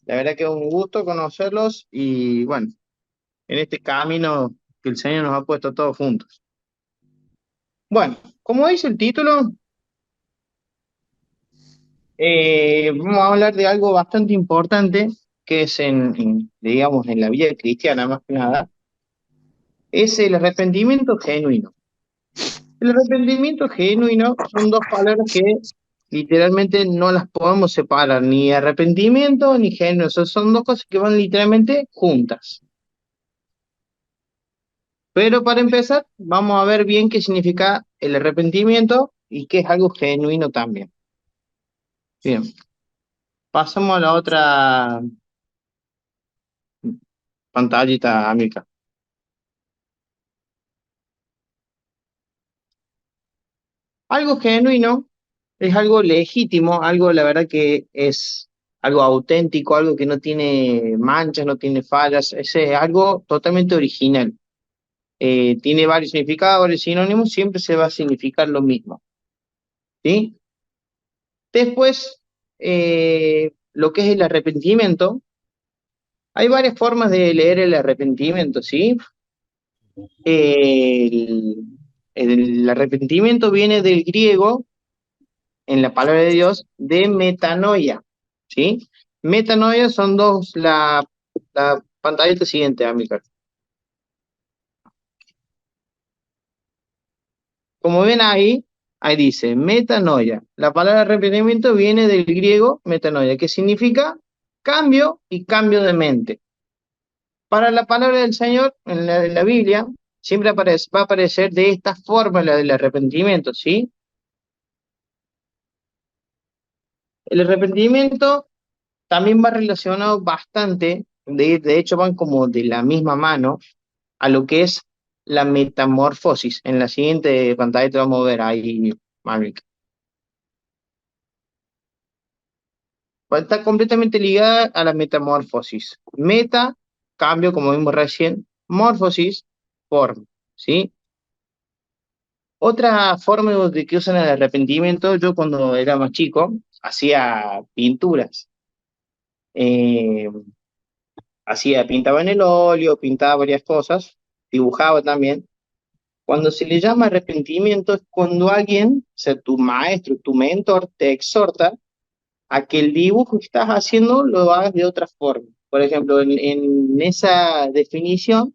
la verdad que es un gusto conocerlos y bueno, en este camino que el Señor nos ha puesto todos juntos. Bueno, como dice el título, vamos a hablar de algo bastante importante que es digamos, en la vida cristiana más que nada, es el arrepentimiento genuino. El arrepentimiento genuino son dos palabras que literalmente no las podemos separar, ni arrepentimiento ni genuino, son dos cosas que van literalmente juntas. Pero para empezar, vamos a ver bien qué significa el arrepentimiento y qué es algo genuino también. Bien, pasamos a la otra pantallita, amiga. Algo genuino es algo legítimo, algo, la verdad que es algo auténtico, algo que no tiene manchas, no tiene fallas, es algo totalmente original. Tiene varios significados, varios sinónimos, siempre se va a significar lo mismo, ¿sí? Después, lo que es el arrepentimiento. Hay varias formas de leer el arrepentimiento, ¿sí? El, el arrepentimiento viene del griego, en la palabra de Dios, de metanoia, ¿sí? Metanoia son dos, la pantallita siguiente, Amílcar. Como ven ahí dice metanoia. La palabra arrepentimiento viene del griego metanoia, que significa cambio y cambio de mente. Para la palabra del Señor en la Biblia siempre va a aparecer de esta forma la del arrepentimiento, ¿sí? El arrepentimiento también va relacionado bastante, de hecho van como de la misma mano, a lo que es la metamorfosis. En la siguiente pantalla te vamos a ver ahí, Marvick. Está completamente ligada a la metamorfosis. Meta, cambio, como vimos recién, morfosis, forma, ¿sí? Otra forma de que usan el arrepentimiento, yo cuando era más chico hacía pinturas. Eh, Pintaba en el óleo, pintaba varias cosas, dibujaba también. Cuando se le llama arrepentimiento es cuando alguien, o sea, tu maestro, tu mentor, te exhorta a que el dibujo que estás haciendo lo hagas de otra forma. Por ejemplo, en esa definición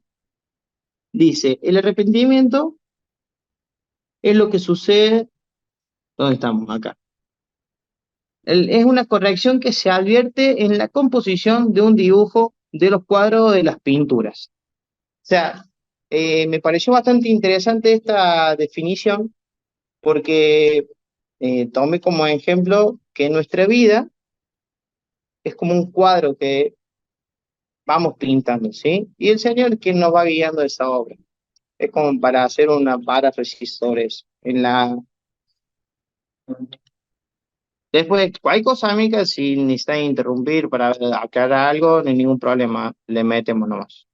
dice, el arrepentimiento es lo que sucede, ¿dónde estamos? Acá. Es una corrección que se advierte en la composición de un dibujo de los cuadros de las pinturas. O sea, me pareció bastante interesante esta definición porque tomé como ejemplo que nuestra vida es como un cuadro que vamos pintando, ¿sí? Y el Señor es quien nos va guiando esa obra. Es como para hacer una paráfrasis sobre eso. Después, cualquier cosa, amiga, si necesitan interrumpir para aclarar algo, no hay ningún problema, le metemos nomás.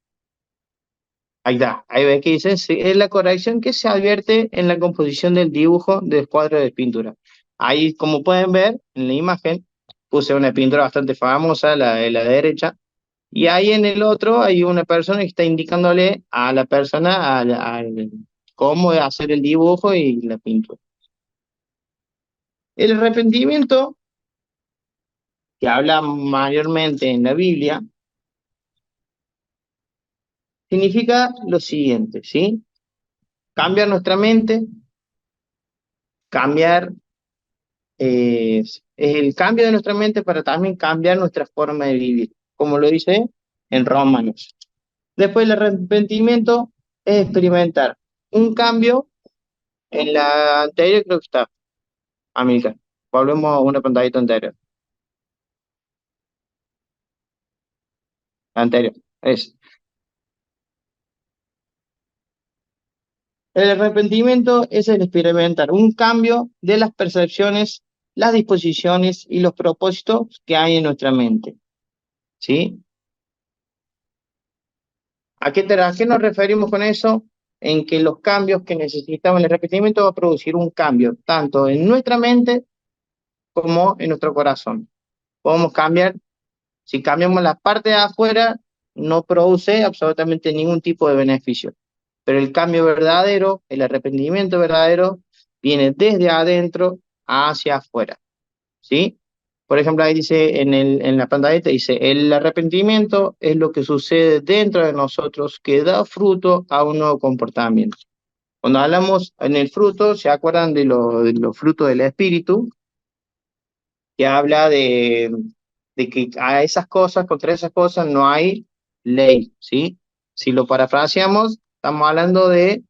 Ahí está, ahí ves que dice, sí, es la corrección que se advierte en la composición del dibujo del cuadro de pintura. Ahí, como pueden ver en la imagen, puse una pintura bastante famosa, la de la derecha, y ahí en el otro hay una persona que está indicándole a la persona cómo hacer el dibujo y la pintura. El arrepentimiento, que habla mayormente en la Biblia, significa lo siguiente, ¿sí? Cambiar nuestra mente, cambiar, es el cambio de nuestra mente para también cambiar nuestra forma de vivir, como lo dice en Romanos. Después el arrepentimiento es experimentar un cambio en la anterior, creo que está, América. Volvemos a una pantallita anterior. Anterior. Es. El arrepentimiento es el experimentar un cambio de las percepciones, las disposiciones y los propósitos que hay en nuestra mente. ¿Sí? ¿A qué nos referimos con eso? En que los cambios que necesitamos, el arrepentimiento va a producir un cambio, tanto en nuestra mente como en nuestro corazón. podemos cambiar. Si cambiamos la parte de afuera, no produce absolutamente ningún tipo de beneficio. Pero el cambio verdadero, el arrepentimiento verdadero, viene desde adentro hacia afuera, ¿sí? Por ejemplo, ahí dice en la pantallita, dice, el arrepentimiento es lo que sucede dentro de nosotros que da fruto a un nuevo comportamiento. Cuando hablamos en el fruto, ¿se acuerdan de los frutos del espíritu? Que habla de que a esas cosas, contra esas cosas no hay ley, ¿sí? Si lo parafraseamos, estamos hablando de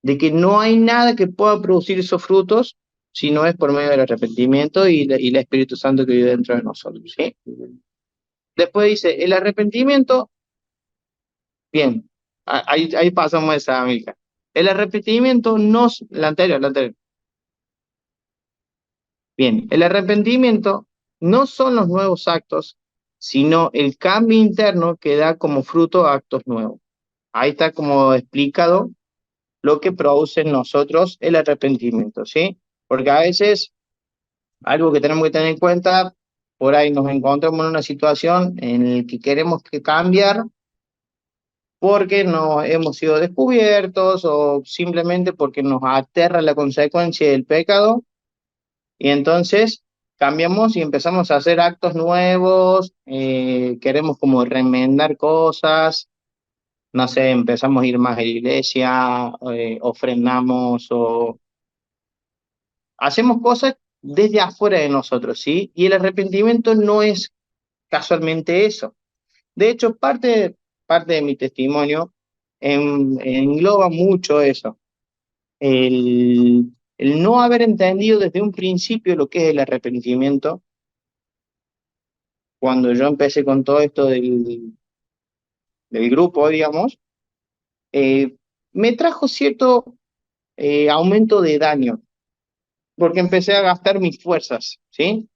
que no hay nada que pueda producir esos frutos si no es por medio del arrepentimiento y el Espíritu Santo que vive dentro de nosotros, ¿sí? Después dice, el arrepentimiento, bien, ahí pasamos esa, amiga. El arrepentimiento no, la anterior, bien, el arrepentimiento no son los nuevos actos, sino el cambio interno que da como fruto actos nuevos. Ahí está como explicado lo que produce en nosotros el arrepentimiento, ¿sí? Porque a veces algo que tenemos que tener en cuenta, por ahí nos encontramos en una situación en la que queremos que cambiar porque no hemos sido descubiertos o simplemente porque nos aterra la consecuencia del pecado. Y entonces cambiamos y empezamos a hacer actos nuevos, queremos como remendar cosas, no sé, empezamos a ir más a la iglesia, ofrendamos o hacemos cosas desde afuera de nosotros, ¿sí? Y el arrepentimiento no es casualmente eso. De hecho, parte de mi testimonio engloba mucho eso. El no haber entendido desde un principio lo que es el arrepentimiento cuando yo empecé con todo esto del grupo, digamos, eh, me trajo cierto aumento de daño, porque empecé a gastar mis fuerzas, ¿sí?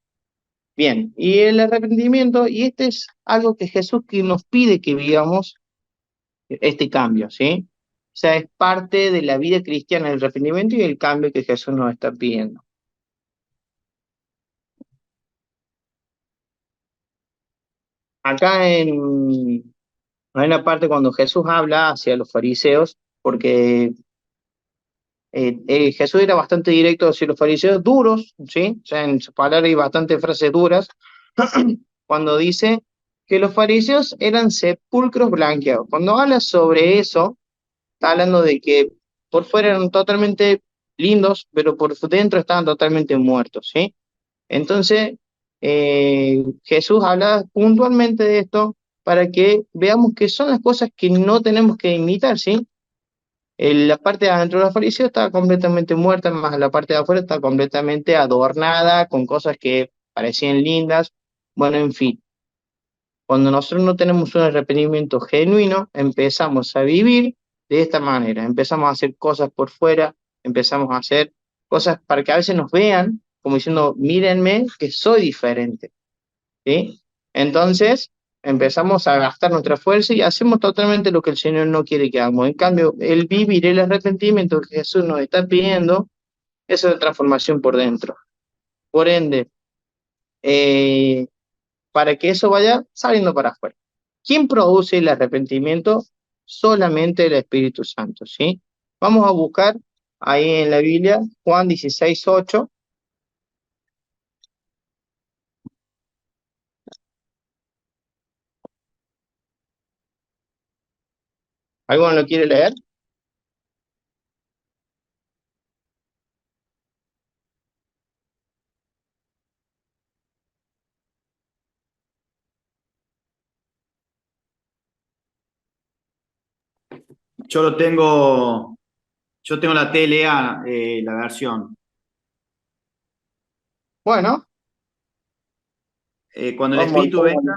Bien, y el arrepentimiento, y este es algo que Jesús que nos pide que vivamos este cambio, ¿sí? O sea, es parte de la vida cristiana el arrepentimiento y el cambio que Jesús nos está pidiendo. Acá hay una parte cuando Jesús habla hacia los fariseos, porque Jesús era bastante directo hacia los fariseos, duros, ¿sí? O sea, en sus palabras hay bastantes frases duras, cuando dice que los fariseos eran sepulcros blanqueados. Cuando habla sobre eso, está hablando de que por fuera eran totalmente lindos, pero por dentro estaban totalmente muertos, ¿sí? Entonces, Jesús habla puntualmente de esto para que veamos que son las cosas que no tenemos que imitar, ¿sí? La parte de adentro de los fariseos estaba completamente muerta, más la parte de afuera está completamente adornada con cosas que parecían lindas. Bueno, en fin, cuando nosotros no tenemos un arrepentimiento genuino, empezamos a vivir de esta manera, empezamos a hacer cosas por fuera, empezamos a hacer cosas para que a veces nos vean como diciendo, mírenme que soy diferente, ¿sí? Entonces empezamos a gastar nuestra fuerza y hacemos totalmente lo que el Señor no quiere que hagamos. En cambio, el vivir, el arrepentimiento que Jesús nos está pidiendo, eso es transformación por dentro. Por ende, eh, para que eso vaya saliendo para afuera. ¿Quién produce el arrepentimiento? Solamente el Espíritu Santo, ¿sí? Vamos a buscar ahí en la Biblia Juan 16:8. ¿Alguno lo quiere leer? Yo lo tengo, yo tengo la TLA, la versión. Bueno, Cuando el vamos, Espíritu venga,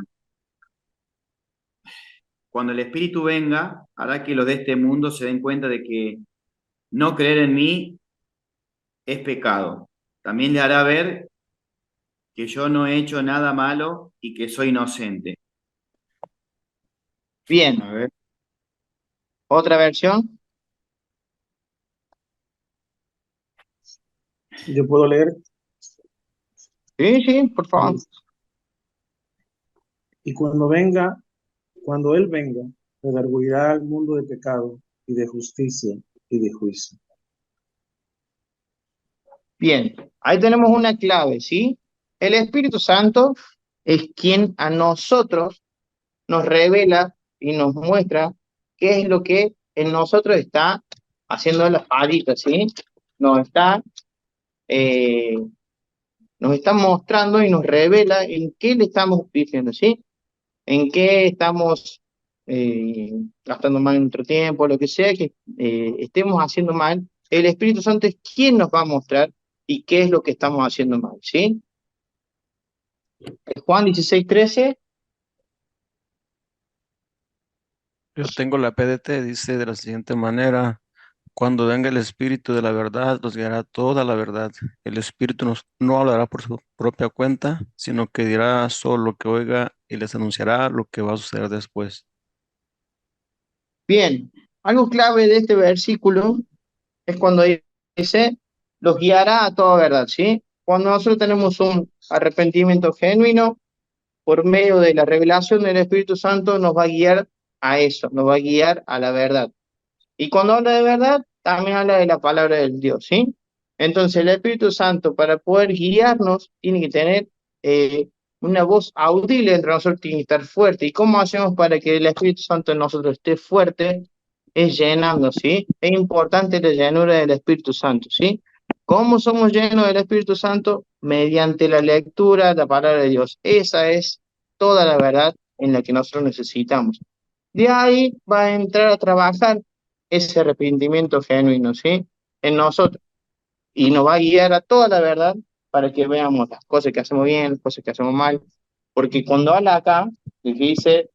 cuando el Espíritu venga, hará que los de este mundo se den cuenta de que no creer en mí es pecado. También le hará ver que yo no he hecho nada malo y que soy inocente. bien. A ver. Otra versión. Yo puedo leer. Sí, sí, por favor. Y cuando Él venga, redargüirá al mundo de pecado y de justicia y de juicio. Bien, ahí tenemos una clave, ¿sí? El Espíritu Santo es quien a nosotros nos revela y nos muestra qué es lo que en nosotros está haciendo las palitas, ¿sí? Nos está, eh, nos está mostrando y nos revela en qué le estamos diciendo, ¿sí? En qué estamos gastando mal nuestro tiempo, lo que sea que estemos haciendo mal. El Espíritu Santo es quien nos va a mostrar y qué es lo que estamos haciendo mal, ¿sí? Juan 16:13. Yo tengo la PDT, dice de la siguiente manera: cuando venga el Espíritu de la verdad, nos guiará toda la verdad. El Espíritu no hablará por su propia cuenta, sino que dirá solo lo que oiga y les anunciará lo que va a suceder después. Bien, algo clave de este versículo es cuando dice, los guiará a toda verdad, ¿sí? Cuando nosotros tenemos un arrepentimiento genuino, por medio de la revelación del Espíritu Santo, nos va a guiar a eso, nos va a guiar a la verdad. Y cuando habla de verdad, también habla de la palabra del Dios, ¿sí? Entonces el Espíritu Santo, para poder guiarnos, tiene que tener una voz audible entre nosotros, tiene que estar fuerte. ¿Y cómo hacemos para que el Espíritu Santo en nosotros esté fuerte? Es llenando, ¿sí? Es importante la llenura del Espíritu Santo, ¿sí? ¿Cómo somos llenos del Espíritu Santo? Mediante la lectura de la palabra de Dios. Esa es toda la verdad en la que nosotros necesitamos. De ahí va a entrar a trabajar ese arrepentimiento genuino, ¿sí? En nosotros. Y nos va a guiar a toda la verdad para que veamos las cosas que hacemos bien, las cosas que hacemos mal. Porque cuando habla acá, y dice,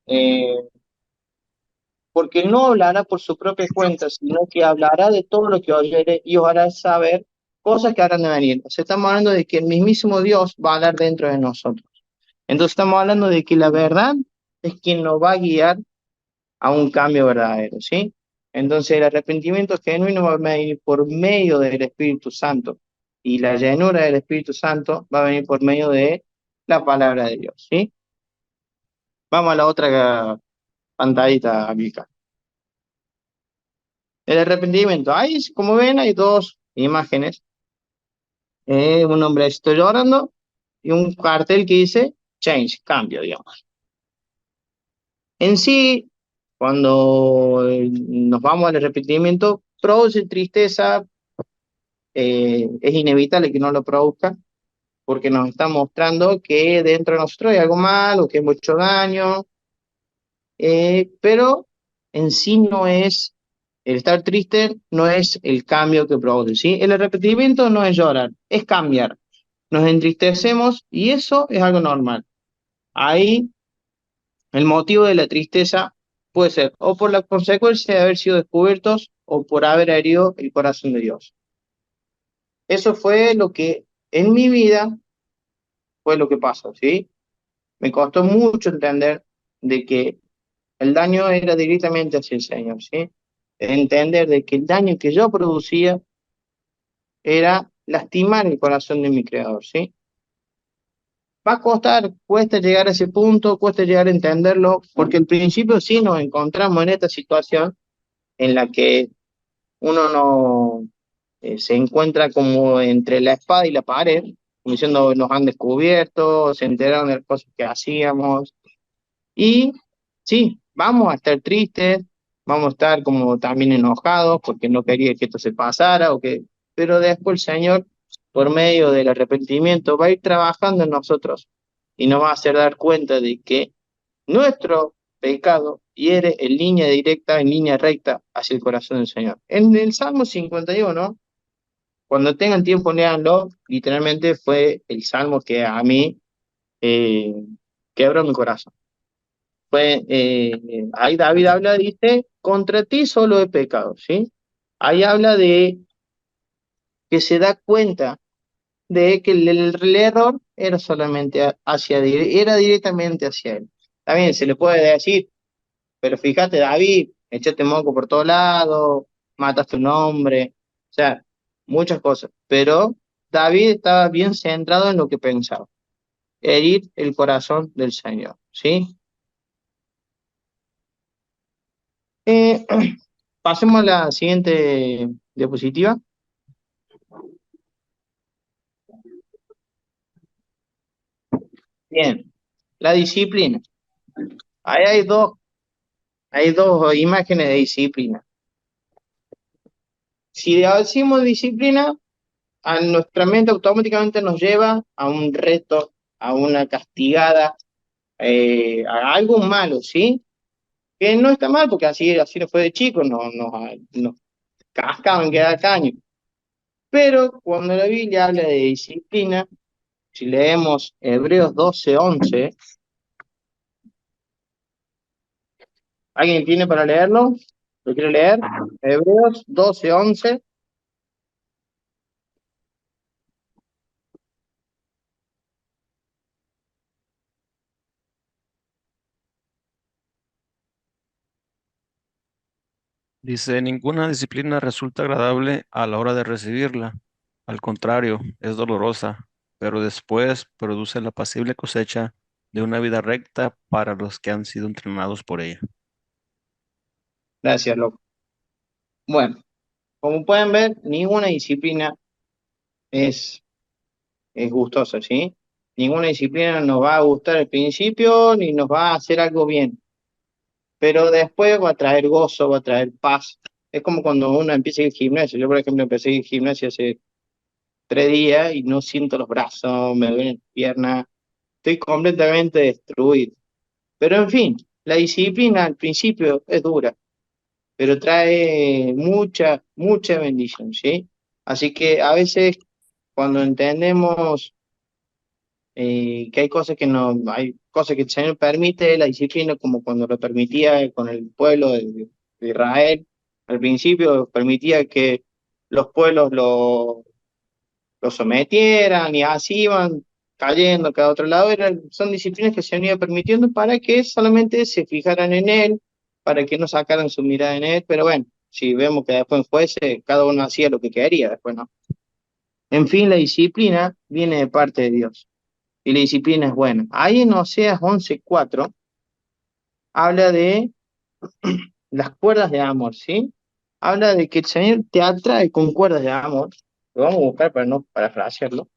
eh, porque no hablará por su propia cuenta, sino que hablará de todo lo que oyere y os hará saber cosas que habrán de venir. O sea, estamos hablando de que el mismísimo Dios va a hablar dentro de nosotros. Entonces estamos hablando de que la verdad es quien nos va a guiar a un cambio verdadero, ¿sí? Entonces el arrepentimiento genuino va a venir por medio del Espíritu Santo y la llenura del Espíritu Santo va a venir por medio de la palabra de Dios, ¿sí? Vamos a la otra pantallita, amiga. El arrepentimiento. Ahí, como ven, hay dos imágenes. Un hombre está llorando y un cartel que dice change, cambio, digamos. En sí, cuando nos vamos al arrepentimiento, produce tristeza, es inevitable que no lo produzca, porque nos está mostrando que dentro de nosotros hay algo malo, que hay mucho daño, pero en sí no es, el estar triste no es el cambio que produce, ¿sí? El arrepentimiento no es llorar, es cambiar. Nos entristecemos y eso es algo normal. Ahí el motivo de la tristeza puede ser o por la consecuencia de haber sido descubiertos o por haber herido el corazón de Dios. Eso fue lo que en mi vida fue lo que pasó, ¿sí? Me costó mucho entender de que el daño era directamente hacia el Señor, ¿sí? Entender de que el daño que yo producía era lastimar el corazón de mi Creador, ¿sí? Va a costar, cuesta llegar a ese punto, cuesta llegar a entenderlo, porque al principio sí nos encontramos en esta situación en la que uno no se encuentra como entre la espada y la pared, como diciendo nos han descubierto, se enteraron de las cosas que hacíamos, y sí, vamos a estar tristes, vamos a estar como también enojados porque no quería que esto se pasara, pero después el Señor, por medio del arrepentimiento, va a ir trabajando en nosotros y nos va a hacer dar cuenta de que nuestro pecado hiere en línea directa, en línea recta hacia el corazón del Señor. En el Salmo 51, cuando tengan tiempo, léanlo, literalmente fue el salmo que a mí eh, quebró mi corazón. Ahí David habla, dice, contra ti solo he pecado, ¿sí? Ahí habla de que se da cuenta de que el error era solamente era directamente hacia él. También se le puede decir, pero fíjate, David, echaste moco por todos lados, mataste un hombre, o sea, muchas cosas. Pero David estaba bien centrado en lo que pensaba. herir el corazón del Señor, ¿sí? Eh, pasemos a la siguiente diapositiva. Bien, la disciplina. Ahí hay dos imágenes de disciplina. Si decimos disciplina, a nuestra mente automáticamente nos lleva a un reto, a una castigada, a algo malo, ¿sí? Que no está mal, porque así no fue de chico, nos cascaban cada caño. Pero cuando la Biblia habla de disciplina, si leemos Hebreos 12:11, ¿alguien tiene para leerlo? ¿Lo quiere leer? Hebreos 12:11. Dice, ninguna disciplina resulta agradable a la hora de recibirla. Al contrario, es dolorosa, pero después produce la apacible cosecha de una vida recta para los que han sido entrenados por ella. Gracias, loco. Bueno, como pueden ver, ninguna disciplina es, es gustosa, ¿sí? Ninguna disciplina nos va a gustar al principio ni nos va a hacer algo bien, pero después va a traer gozo, va a traer paz. Es como cuando uno empieza a ir al gimnasio. Yo, por ejemplo, empecé a ir al gimnasio hace 3 días y no siento los brazos, me duelen las piernas, estoy completamente destruido. Pero en fin, la disciplina al principio es dura, pero trae mucha bendición, ¿sí? Así que a veces cuando entendemos que hay cosas que el Señor permite, la disciplina, como cuando lo permitía con el pueblo de Israel, al principio permitía que los pueblos lo sometieran y así iban cayendo cada otro lado. Son disciplinas que se han ido permitiendo para que solamente se fijaran en él, para que no sacaran su mirada en él, pero bueno, si vemos que después en jueces cada uno hacía lo que quería, después no. En fin, la disciplina viene de parte de Dios y la disciplina es buena. Ahí en Oseas 11:4 habla de las cuerdas de amor, ¿sí? Habla de que el Señor te atrae con cuerdas de amor. Lo vamos a buscar para no parafrasearlo.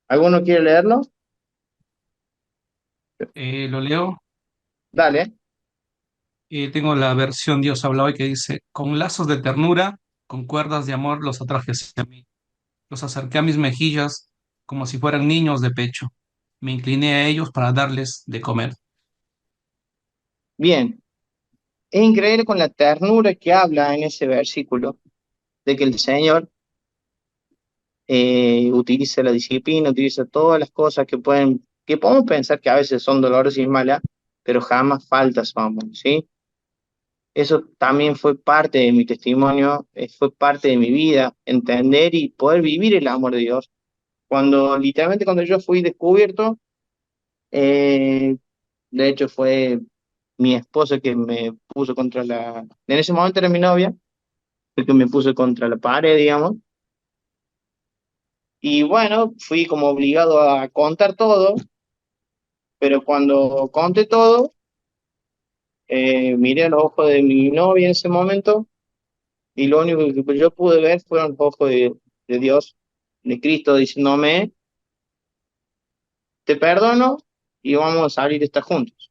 ¿Alguno quiere leerlo? Lo leo. Dale. Tengo la versión Dios habla hoy que dice, con lazos de ternura, con cuerdas de amor los atraje hacia mí. Los acerqué a mis mejillas como si fueran niños de pecho. Me incliné a ellos para darles de comer. Bien. Es increíble con la ternura que habla en ese versículo de que el Señor utiliza la disciplina, utiliza todas las cosas que podemos pensar que a veces son dolorosas y malas, pero jamás falta su amor, ¿sí? Eso también fue parte de mi testimonio, fue parte de mi vida, entender y poder vivir el amor de Dios. Literalmente cuando yo fui descubierto, eh, de hecho fue mi esposa que me puso en ese momento era mi novia, el que me puso contra la pared, digamos. Y bueno, fui como obligado a contar todo, pero cuando conté todo, miré a los ojos de mi novia en ese momento y lo único que yo pude ver fueron los ojos de Dios, de Cristo, diciéndome, te perdono y vamos a salir de estar juntos.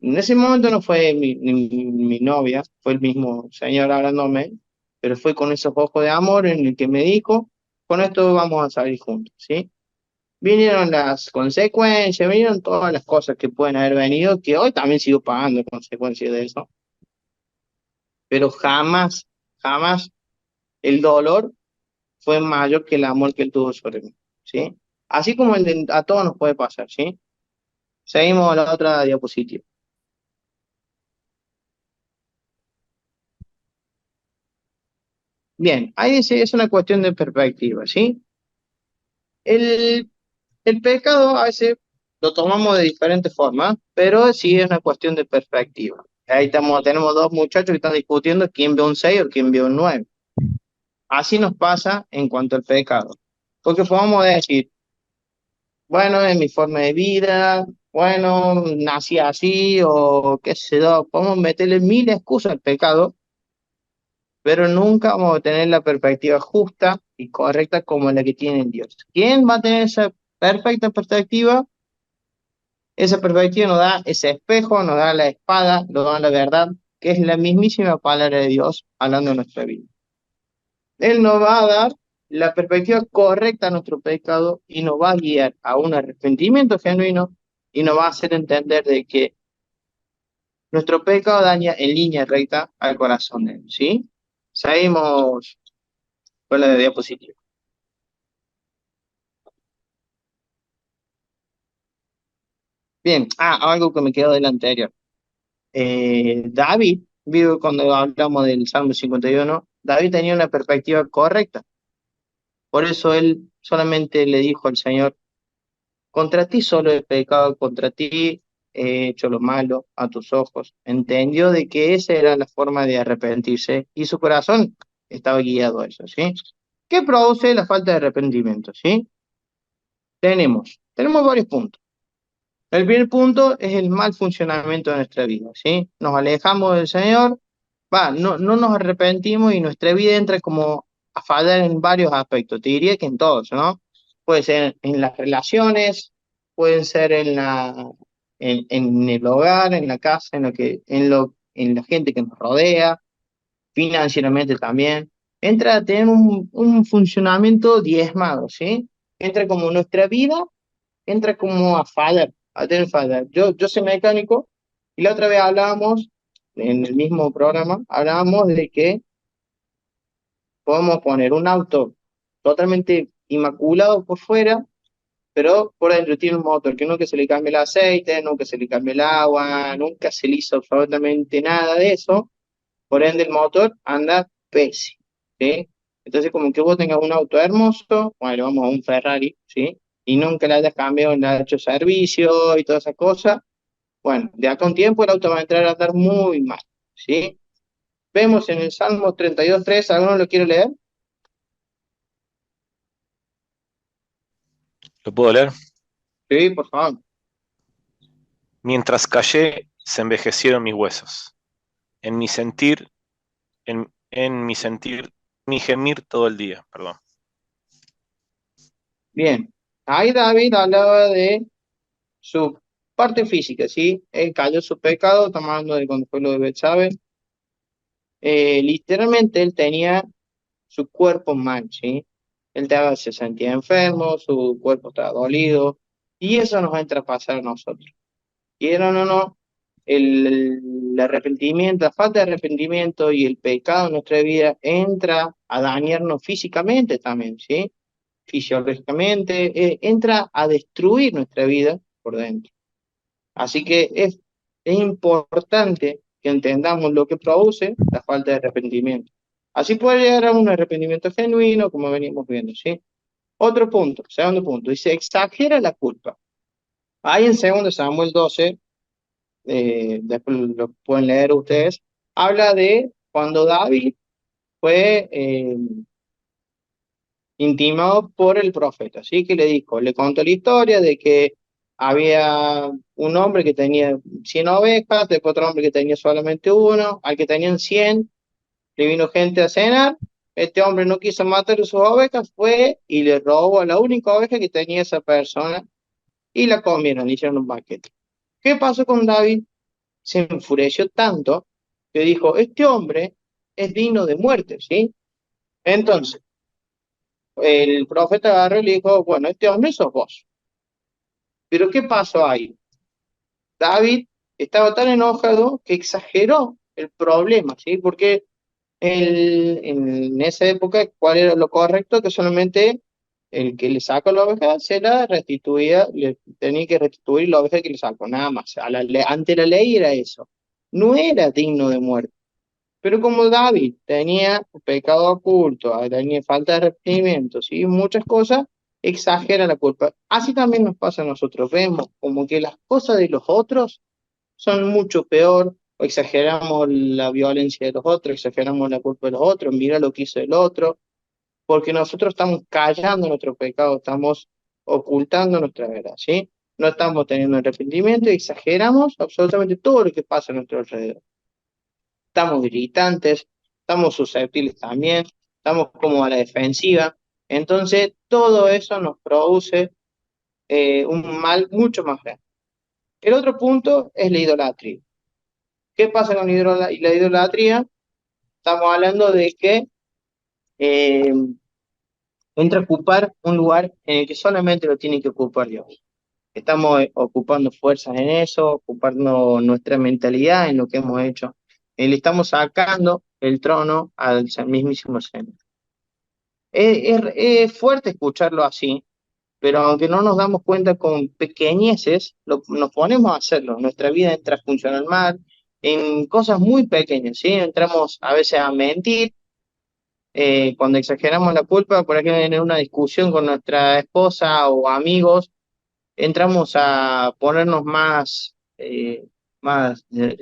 En ese momento no fue mi novia, fue el mismo Señor hablándome, pero fue con esos ojos de amor en el que me dijo, con esto vamos a salir juntos, ¿sí? Vinieron las consecuencias, vinieron todas las cosas que pueden haber venido, que hoy también sigo pagando consecuencias de eso, pero jamás el dolor fue mayor que el amor que él tuvo sobre mí, ¿sí? Así como a todos nos puede pasar, ¿sí? Seguimos a la otra diapositiva. Bien, ahí dice, es una cuestión de perspectiva, ¿sí? El, el pecado a veces lo tomamos de diferentes formas, pero sí es una cuestión de perspectiva. Tenemos dos muchachos que están discutiendo quién ve un 6 o quién ve un 9. Así nos pasa en cuanto al pecado. Porque podemos decir, bueno, es mi forma de vida, bueno, nací así, o qué sé yo, podemos meterle mil excusas al pecado, pero nunca vamos a tener la perspectiva justa y correcta como la que tiene Dios. ¿Quién va a tener esa perfecta perspectiva? Esa perspectiva nos da ese espejo, nos da la espada, nos da la verdad, que es la mismísima palabra de Dios hablando de nuestra vida. Él nos va a dar la perspectiva correcta a nuestro pecado y nos va a guiar a un arrepentimiento genuino y nos va a hacer entender de que nuestro pecado daña en línea recta al corazón de Él, ¿sí? Seguimos con la diapositiva. Bien, algo que me quedó del anterior. David, vivo cuando hablamos del Salmo 51, David tenía una perspectiva correcta. Por eso él solamente le dijo al Señor, contra ti solo he pecado, contra ti he hecho lo malo a tus ojos. Entendió de que esa era la forma de arrepentirse y su corazón estaba guiado a eso, ¿sí? ¿Qué produce la falta de arrepentimiento, sí? Tenemos varios puntos. El primer punto es el mal funcionamiento de nuestra vida, ¿sí? Nos alejamos del Señor, no nos arrepentimos y nuestra vida entra como a fallar en varios aspectos. Te diría que en todos, ¿no? Puede ser en las relaciones, pueden ser en el hogar, en la casa, en la gente que nos rodea, financieramente también. Entra a tener un funcionamiento diezmado, ¿sí? Entra como nuestra vida entra como a fallar, a tener fallar. Yo soy mecánico y la otra vez hablábamos, en el mismo programa, hablábamos de que podemos poner un auto totalmente inmaculado por fuera, pero por dentro tiene un motor que nunca se le cambia el aceite, nunca se le cambia el agua, nunca se le hizo absolutamente nada de eso, por ende el motor anda pésimo, ¿sí? Entonces como que vos tengas un auto hermoso, bueno, vamos a un Ferrari, ¿sí? Y nunca le hayas cambiado, le hayas hecho servicio y todas esas cosas, bueno, de acá a un tiempo el auto va a entrar a andar muy mal, ¿sí? Vemos en el Salmo 32:3, ¿alguno lo quiere leer? ¿Lo puedo leer? Sí, por favor. Mientras callé, se envejecieron mis huesos. En mi sentir, en mi sentir, mi gemir todo el día, perdón. Bien, ahí David hablaba de su parte física, ¿sí? Él cayó su pecado, estamos hablando de cuando fue lo de Betsabé. Literalmente él tenía su cuerpo mal, ¿sí? Se sentía enfermo, su cuerpo estaba dolido, y eso nos entra a pasar a nosotros. Quieran o no, el arrepentimiento, la falta de arrepentimiento y el pecado en nuestra vida entra a dañarnos físicamente también, ¿sí? Fisiológicamente, entra a destruir nuestra vida por dentro. Así que es importante que entendamos lo que produce la falta de arrepentimiento. Así puede llegar a un arrepentimiento genuino, como venimos viendo, ¿sí? Otro punto, segundo punto, dice, exagera la culpa. Ahí en 2 Samuel 12, después lo pueden leer ustedes, habla de cuando David fue intimado por el profeta, ¿sí? Que le dijo, le contó la historia de que había un hombre que tenía 100 ovejas, después otro hombre que tenía solamente uno, al que tenían 100 le vino gente a cenar, este hombre no quiso matar a sus ovejas, fue y le robó a la única oveja que tenía esa persona y la comieron, le hicieron un banquete. ¿Qué pasó con David? Se enfureció tanto que dijo, este hombre es digno de muerte, ¿sí? Entonces, el profeta agarró y le dijo, bueno, este hombre sos vos. Pero ¿qué pasó ahí? David estaba tan enojado que exageró el problema, ¿sí? Porque en esa época, ¿cuál era lo correcto? Que solamente el que le sacó la oveja se la restituía, le tenía que restituir la oveja que le sacó, nada más. Ante la ley era eso. No era digno de muerte. Pero como David tenía pecado oculto, tenía falta de arrepentimiento, ¿sí? Muchas cosas, exagera la culpa. Así también nos pasa a nosotros. Vemos como que las cosas de los otros son mucho peor, o exageramos la violencia de los otros, exageramos la culpa de los otros, mira lo que hizo el otro. porque nosotros estamos callando nuestro pecado, estamos ocultando nuestra verdad, ¿sí? No estamos teniendo arrepentimiento y exageramos absolutamente todo lo que pasa a nuestro alrededor. Estamos gritantes, estamos susceptibles también, estamos como a la defensiva. Entonces, todo eso nos produce un mal mucho más grande. El otro punto es la idolatría. ¿Qué pasa con la idolatría? Estamos hablando de que eh, entra a ocupar un lugar en el que solamente lo tiene que ocupar Dios. Estamos ocupando fuerzas en eso, ocupando nuestra mentalidad en lo que hemos hecho. Y le estamos sacando el trono al mismísimo Señor. Es fuerte escucharlo así, pero aunque no nos damos cuenta con pequeñeces, nos ponemos a hacerlo. Nuestra vida entra a funcionar mal en cosas muy pequeñas, ¿sí? Entramos a veces a mentir, cuando exageramos la culpa, por ejemplo, en una discusión con nuestra esposa o amigos, entramos a ponernos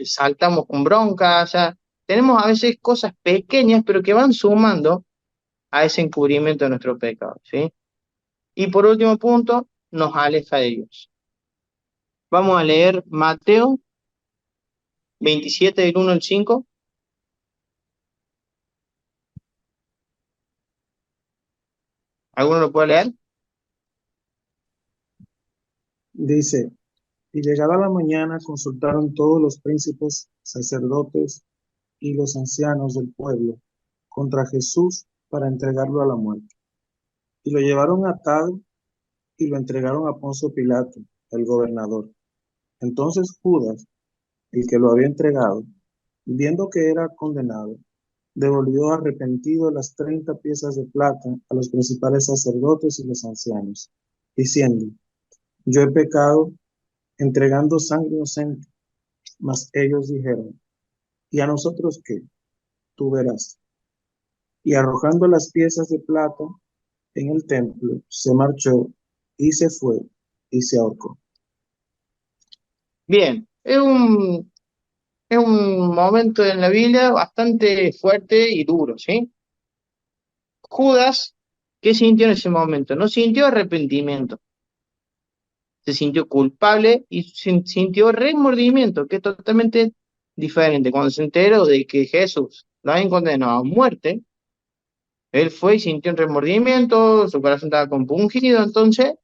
saltamos con bronca, o sea, tenemos a veces cosas pequeñas, pero que van sumando a ese encubrimiento de nuestro pecado, ¿sí? Y por último punto, nos aleja de Dios. Vamos a leer Mateo 27 del 1 al 5. ¿Alguno lo puede leer? Dice, y llegada la mañana consultaron todos los príncipes, sacerdotes y los ancianos del pueblo contra Jesús para entregarlo a la muerte. Y lo llevaron atado y lo entregaron a Poncio Pilato, el gobernador. Entonces Judas, el que lo había entregado, viendo que era condenado, devolvió arrepentido las 30 piezas de plata a los principales sacerdotes y los ancianos, diciendo, yo he pecado entregando sangre inocente. Mas ellos dijeron, ¿y a nosotros qué? Tú verás. Y arrojando las piezas de plata en el templo, se marchó y se fue y se ahorcó. Bien, es un momento en la Biblia bastante fuerte y duro, ¿sí? Judas, ¿qué sintió en ese momento? No sintió arrepentimiento, se sintió culpable y sintió remordimiento, que es totalmente diferente. Cuando se enteró de que Jesús lo había condenado a muerte, él fue y sintió un remordimiento, su corazón estaba compungido, entonces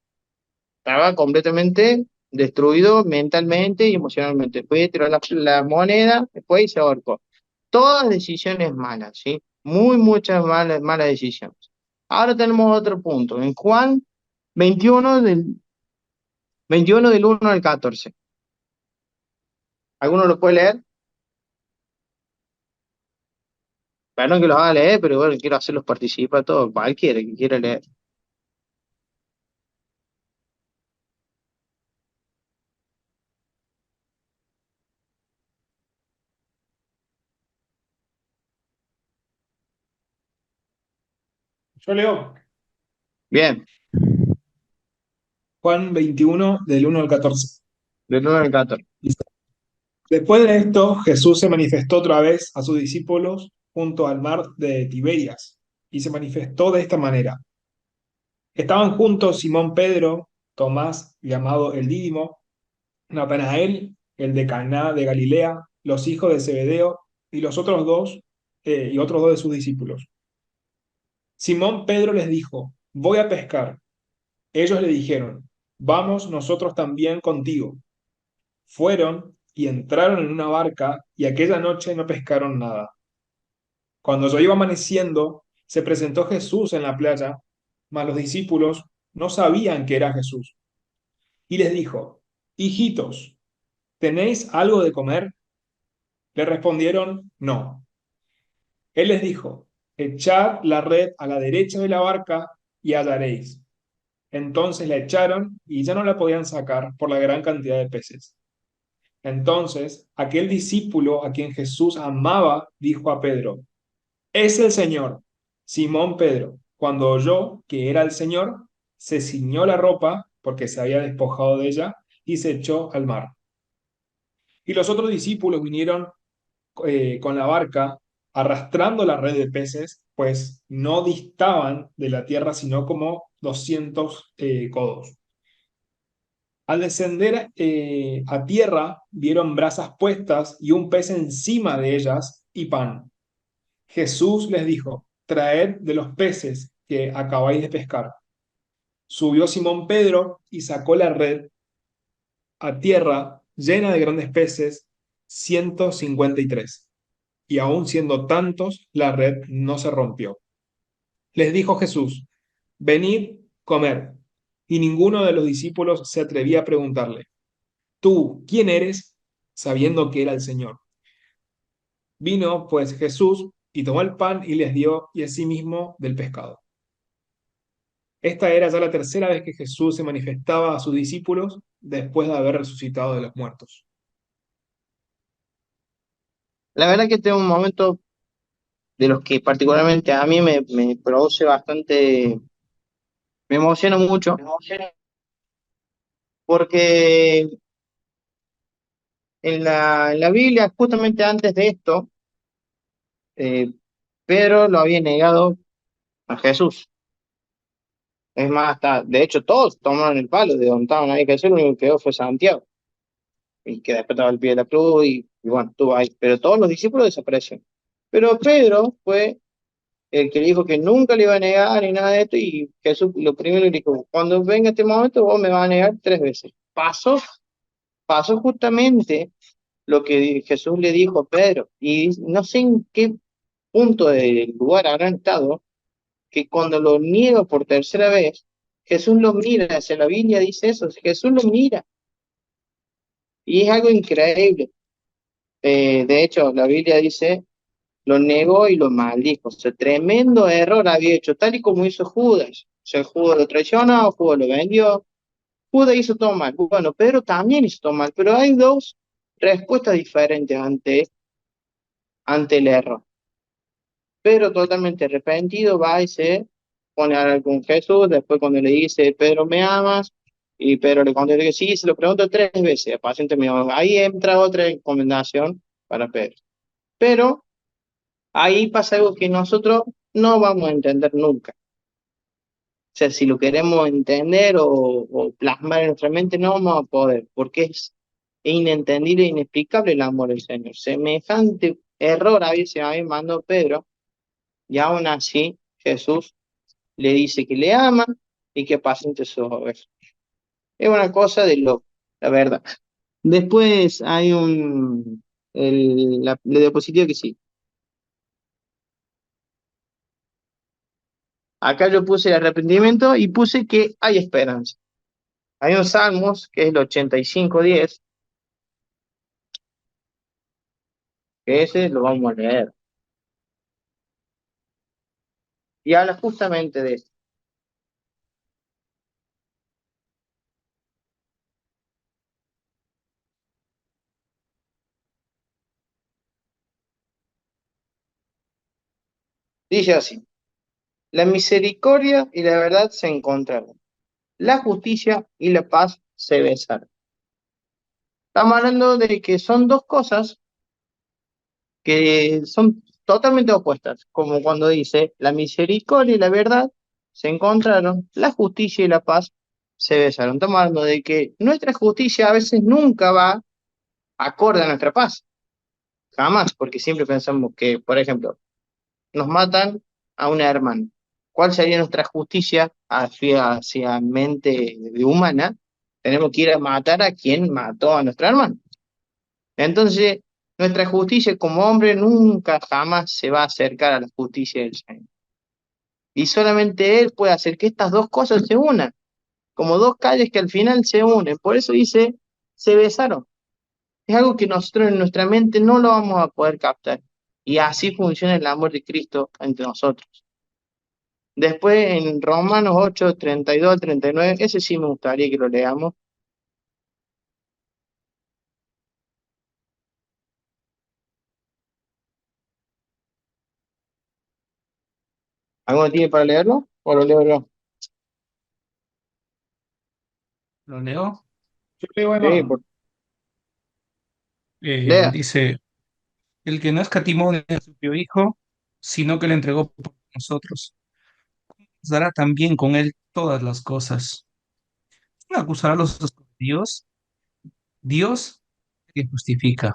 estaba completamente destruido mentalmente y emocionalmente. Fue, tiró la moneda, después y se ahorcó. Todas decisiones malas, ¿sí? Muchas malas decisiones. Ahora tenemos otro punto. En Juan 21 del 1 al 14. ¿Alguno lo puede leer? Perdón que los haga leer, pero bueno, quiero hacerlos participar todos, cualquiera que quiera leer. Yo leo Bien, Juan 21, del 1 al 14. del 1 al 14. Dice, después de esto, Jesús se manifestó otra vez a sus discípulos junto al mar de Tiberias, y se manifestó de esta manera. Estaban juntos Simón Pedro, Tomás, llamado el Dídimo, Natanael, el de Caná de Galilea, los hijos de Zebedeo, y los otros dos, y otros dos de sus discípulos. Simón Pedro les dijo, voy a pescar. Ellos le dijeron, vamos nosotros también contigo. Fueron y entraron en una barca y aquella noche no pescaron nada. Cuando ya iba amaneciendo, se presentó Jesús en la playa, mas los discípulos no sabían que era Jesús. Y les dijo, hijitos, ¿tenéis algo de comer? Le respondieron, no. Él les dijo, echad la red a la derecha de la barca y hallaréis. Entonces la echaron y ya no la podían sacar por la gran cantidad de peces. Entonces aquel discípulo a quien Jesús amaba dijo a Pedro, es el Señor. Simón Pedro, cuando oyó que era el Señor, se ciñó la ropa porque se había despojado de ella y se echó al mar. Y los otros discípulos vinieron con la barca, arrastrando la red de peces pues no distaban de la tierra sino como 200 codos. Al descender a tierra, vieron brasas puestas y un pez encima de ellas y pan. Jesús les dijo: traed de los peces que acabáis de pescar. Subió Simón Pedro y sacó la red a tierra llena de grandes peces, 153. Y aun siendo tantos, la red no se rompió. Les dijo Jesús: venid, comer. Y ninguno de los discípulos se atrevía a preguntarle: ¿tú quién eres? Sabiendo que era el Señor. Vino pues Jesús y tomó el pan y les dio, y asimismo del pescado. Esta era ya la tercera vez que Jesús se manifestaba a sus discípulos después de haber resucitado de los muertos. La verdad que este es un momento de los que particularmente a mí me produce bastante, me emociona mucho, porque en la Biblia, justamente antes de esto, eh, Pedro lo había negado a Jesús. Es más, hasta, de hecho, todos tomaron el palo de donde estaban ahí Jesús, lo único que quedó fue Santiago, y que después estaba al pie de la cruz, y bueno, estuvo ahí. Pero todos los discípulos desaparecieron. Pero Pedro fue el que dijo que nunca le iba a negar ni nada de esto, y Jesús lo primero le dijo: cuando venga este momento, vos me vas a negar 3 veces. Pasó justamente lo que Jesús le dijo a Pedro, y no sé en qué punto del lugar habrán estado, que cuando lo niega por tercera vez, Jesús lo mira. Hacia la Biblia dice eso, Jesús lo mira, y es algo increíble. De hecho, la Biblia dice, lo negó y lo maldijo. O sea, tremendo error había hecho, tal y como hizo Judas. O sea, Judas lo traicionó, Judas lo vendió, Judas hizo todo mal. Bueno, Pedro también hizo todo mal, pero hay dos respuestas diferentes ante el error. Pedro, totalmente arrepentido, va y se pone a hablar con Jesús. Después, cuando le dice: Pedro, ¿me amas? Y Pedro le contesta que sí. Se lo pregunta 3 veces: paciente mío. Ahí entra otra recomendación para Pedro. Pero ahí pasa algo que nosotros no vamos a entender nunca. O sea, si lo queremos entender o plasmar en nuestra mente, no vamos a poder, porque es inentendible e inexplicable el amor del Señor. Semejante error a veces a mí mandó Pedro, y aún así Jesús le dice que le ama y que paciente sus ovejas. Es una cosa de loco, la verdad. Después hay la diapositiva que sí. Acá yo puse el arrepentimiento y puse que hay esperanza. Hay un Salmos, que es el 85:10, que ese lo vamos a leer. Y habla justamente de esto. Dice así: la misericordia y la verdad se encontraron. La justicia y la paz se besaron. Estamos hablando de que son dos cosas que son totalmente opuestas, como cuando dice: la misericordia y la verdad se encontraron, la justicia y la paz se besaron. Estamos hablando de que nuestra justicia a veces nunca va acorde a nuestra paz, jamás, porque siempre pensamos que, por ejemplo, nos matan a una hermana. ¿Cuál sería nuestra justicia hacia mente de humana? Tenemos que ir a matar a quien mató a nuestra hermana. Entonces, nuestra justicia como hombre nunca jamás se va a acercar a la justicia del Señor. Y solamente Él puede hacer que estas dos cosas se unan, como dos calles que al final se unen. Por eso dice, se besaron. Es algo que nosotros en nuestra mente no lo vamos a poder captar. Y así funciona el amor de Cristo entre nosotros. Después en Romanos 8, 32 al 39, ese sí me gustaría que lo leamos. ¿Alguno tiene para leerlo? ¿O lo leo yo? ¿Lo leo? Yo leo, Sí, hermano. lea. Dice, el que no escatimó ni a su propio hijo, sino que le entregó por nosotros, nos dará también con él todas las cosas. ¿Quién acusará a los hijos de Dios? Dios es el que justifica.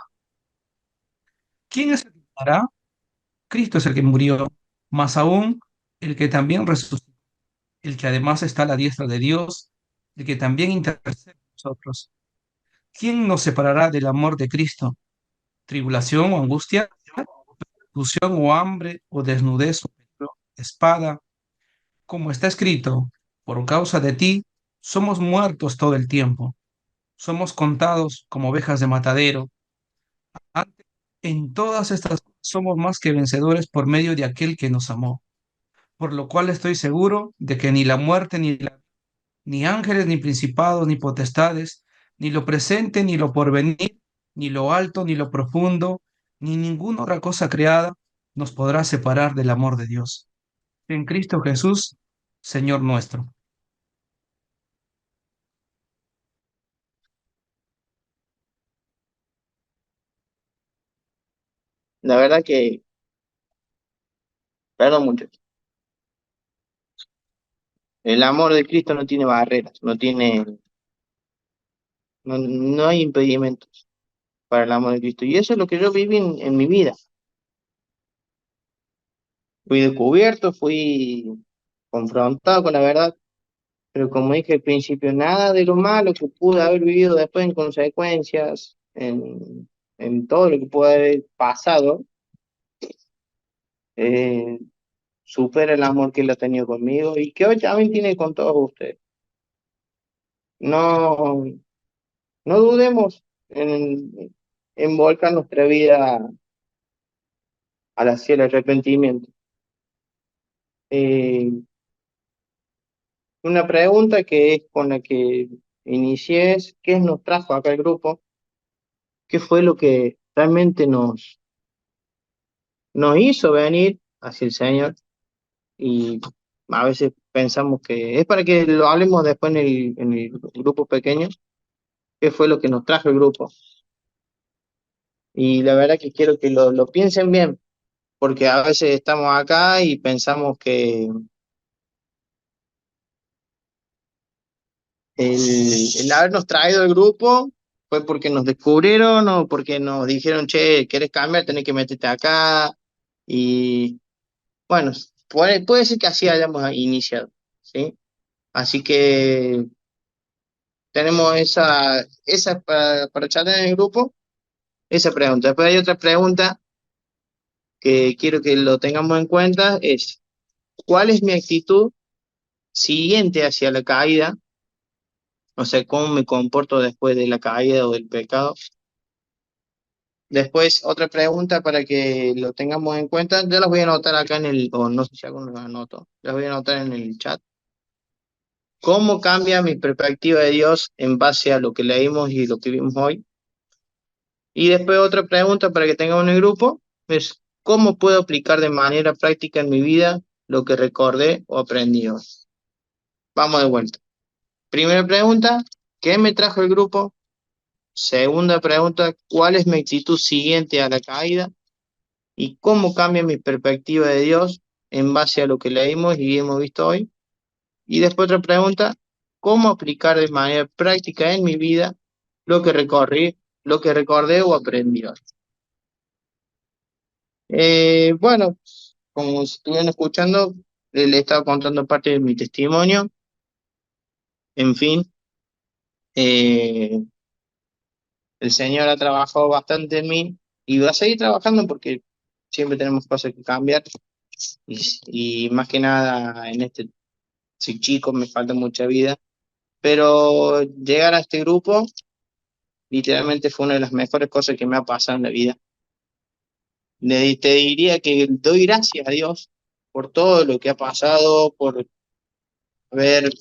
¿Quién es el que hará? Cristo es el que murió, más aún el que también resucitó, el que además está a la diestra de Dios, el que también intercede por nosotros. ¿Quién nos separará del amor de Cristo? ¿Tribulación o angustia? ¿Persecución o hambre o desnudez o peligro? ¿Espada? Como está escrito, por causa de ti somos muertos todo el tiempo, somos contados como ovejas de matadero. Antes, en todas estas cosas somos más que vencedores por medio de aquel que nos amó, por lo cual estoy seguro de que ni la muerte, ni ángeles, ni principados, ni potestades, ni lo presente, ni lo porvenir, ni lo alto, ni lo profundo, ni ninguna otra cosa creada nos podrá separar del amor de Dios. En Cristo Jesús, Señor nuestro. La verdad que, perdón mucho, el amor de Cristo no tiene barreras, no hay impedimentos para el amor de Cristo. Y eso es lo que yo viví en mi vida. Fui descubierto, fui confrontado con la verdad, pero como dije al principio, nada de lo malo que pude haber vivido después en consecuencias, en todo lo que puede haber pasado, eh, supera el amor que él ha tenido conmigo y que hoy también tiene con todos ustedes. No, no dudemos en volcar nuestra vida hacia el arrepentimiento. Eh, una pregunta que es con la que inicié es, ¿qué nos trajo acá el grupo? ¿Qué fue lo que realmente nos hizo venir hacia el Señor? Y a veces pensamos que es para que lo hablemos después en el grupo pequeño, ¿qué fue lo que nos trajo el grupo? Y la verdad que quiero que lo piensen bien, porque a veces estamos acá y pensamos que el habernos traído el grupo fue porque nos descubrieron o porque nos dijeron, che, ¿querés cambiar? Tenés que meterte acá. Y bueno, puede ser que así hayamos iniciado, ¿sí? Así que tenemos esa para charlar en el grupo, esa pregunta. Después hay otra pregunta que quiero que lo tengamos en cuenta, es, ¿cuál es mi actitud siguiente hacia la caída? O sea, ¿cómo me comporto después de la caída o del pecado? Después, otra pregunta para que lo tengamos en cuenta. Yo las voy a anotar acá o no sé si alguno las anoto, las voy a anotar en el chat. ¿Cómo cambia mi perspectiva de Dios en base a lo que leímos y lo que vimos hoy? Y después otra pregunta para que tengamos en el grupo es, ¿cómo puedo aplicar de manera práctica en mi vida lo que recordé o aprendí hoy? Vamos de vuelta. Primera pregunta, ¿qué me trajo el grupo? Segunda pregunta, ¿cuál es mi actitud siguiente a la caída? ¿Y cómo cambia mi perspectiva de Dios en base a lo que leímos y hemos visto hoy? Y después otra pregunta, ¿cómo aplicar de manera práctica en mi vida lo que lo que recordé o aprendí hoy? Bueno, como estuvieron escuchando, le he estado contando parte de mi testimonio. En fin, eh, el Señor ha trabajado bastante en mí y va a seguir trabajando porque siempre tenemos cosas que cambiar. Y más que nada en soy chico, me falta mucha vida, pero llegar a este grupo literalmente fue una de las mejores cosas que me ha pasado en la vida. Te diría que doy gracias a Dios por todo lo que ha pasado, por haber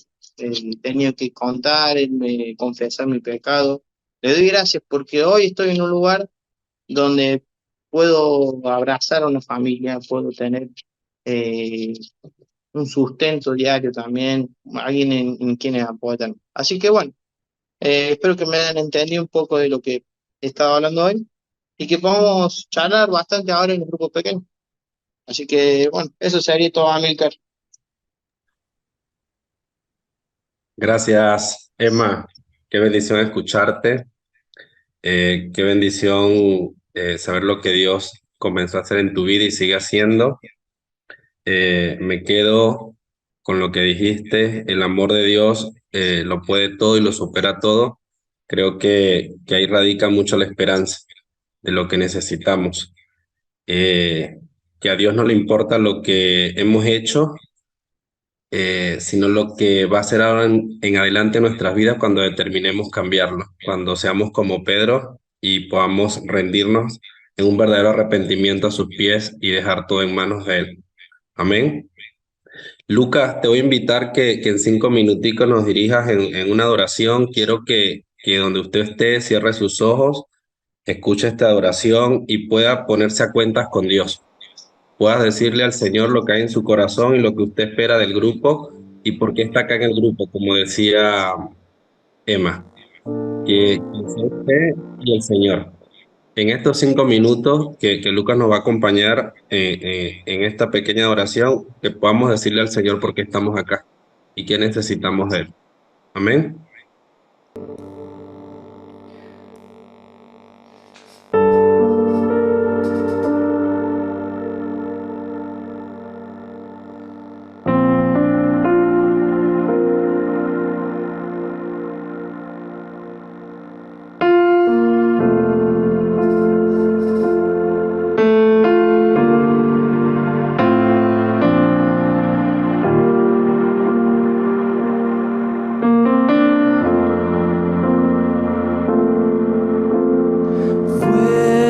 tenido que contar, confesar mi pecado. Le doy gracias porque hoy estoy en un lugar donde puedo abrazar a una familia, puedo tener eh, un sustento diario también, alguien en quienes apoyan. Así que bueno, espero que me hayan entendido un poco de lo que he estado hablando hoy y que podamos charlar bastante ahora en el grupo pequeño. Así que, bueno, eso sería todo, Amílcar. Gracias, Emma. Qué bendición escucharte. Qué bendición saber lo que Dios comenzó a hacer en tu vida y sigue haciendo. Me quedo con lo que dijiste, el amor de Dios lo puede todo y lo supera todo. Creo que ahí radica mucho la esperanza de lo que necesitamos. Que a Dios no le importa lo que hemos hecho, sino lo que va a ser ahora en adelante en nuestras vidas cuando determinemos cambiarlo, cuando seamos como Pedro y podamos rendirnos en un verdadero arrepentimiento a sus pies y dejar todo en manos de Él. Amén. Lucas, te voy a invitar que en 5 minuticos nos dirijas en una adoración. Quiero que donde usted esté cierre sus ojos, escuche esta adoración y pueda ponerse a cuentas con Dios. Puedas decirle al Señor lo que hay en su corazón y lo que usted espera del grupo y por qué está acá en el grupo, como decía Emma, que sea usted y el Señor. En estos 5 minutos que Lucas nos va a acompañar en esta pequeña oración, que podamos decirle al Señor por qué estamos acá y qué necesitamos de Él. Amén.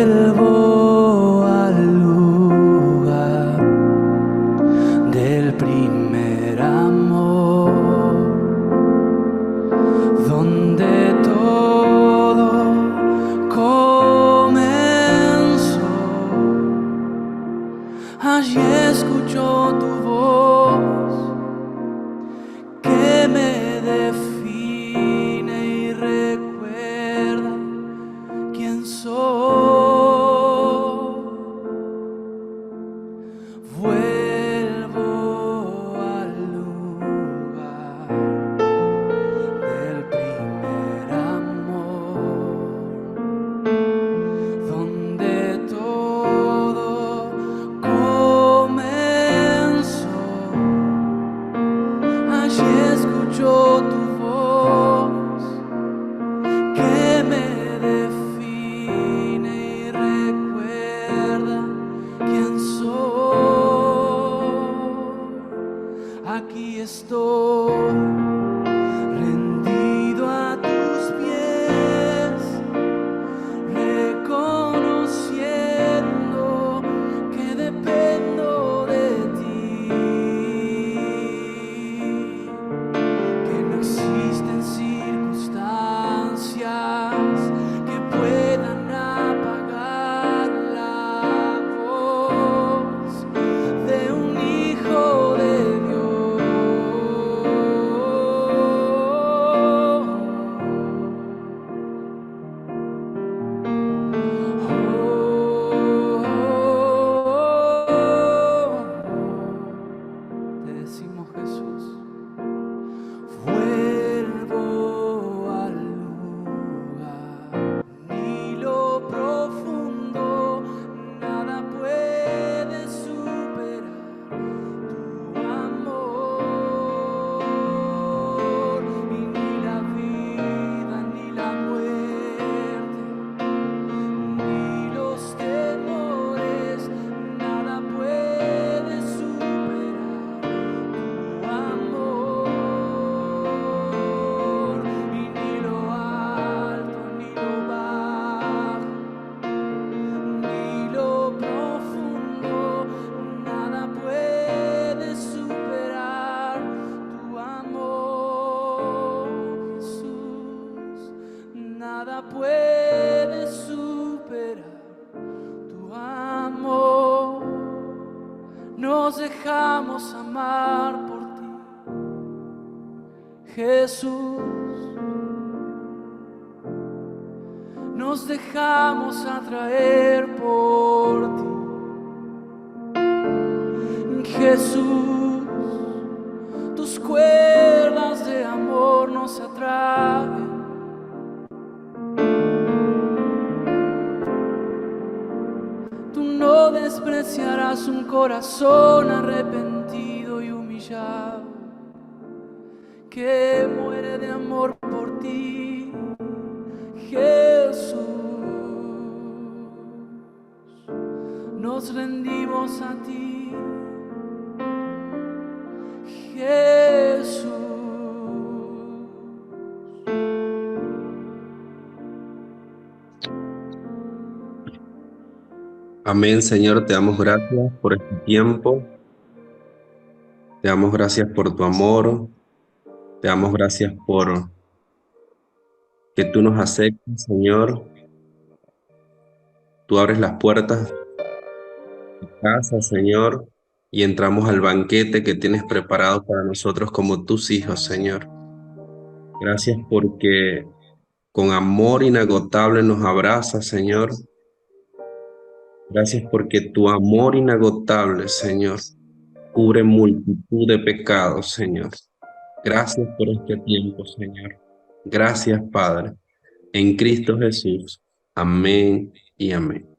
Vuelvo al lugar del primer amor, donde todo comenzó. Allí escucho tu voz que me define y recuerda quién soy. Vuelvo al lugar del primer amor, donde todo comenzó. Allí escucho tu voz que me define y recuerda quién soy. Aquí estoy, rendido a tus pies, reconociendo que dependo de ti, que no existen circunstancias que puedan apagar la voz de un hijo de Dios. Te decimos, Jesús. Vuelvo al lugar, ni lo profundo, nada puede superar tu amor, y ni la vida, ni la muerte, ni los temores, nada puede superar tu amor, y ni lo alto, ni lo bajo, ni lo profundo, nada puede superar tu amor, Jesús. Nada puede superar tu amor. Nos dejamos amar por ti, Jesús. Nos dejamos atraer por ti. Jesús, tus cuerdas de amor nos atraen. Tú no despreciarás un corazón arrepentido y humillado, que muere de amor por ti, Jesús. Nos rendimos a ti, Jesús. Amén, Señor, te damos gracias por este tiempo. Te damos gracias por tu amor. Te damos gracias por que tú nos aceptas, Señor. Tú abres las puertas de tu casa, Señor, y entramos al banquete que tienes preparado para nosotros como tus hijos, Señor. Gracias porque con amor inagotable nos abrazas, Señor. Gracias porque tu amor inagotable, Señor, cubre multitud de pecados, Señor. Gracias por este tiempo, Señor. Gracias, Padre. En Cristo Jesús. Amén y amén.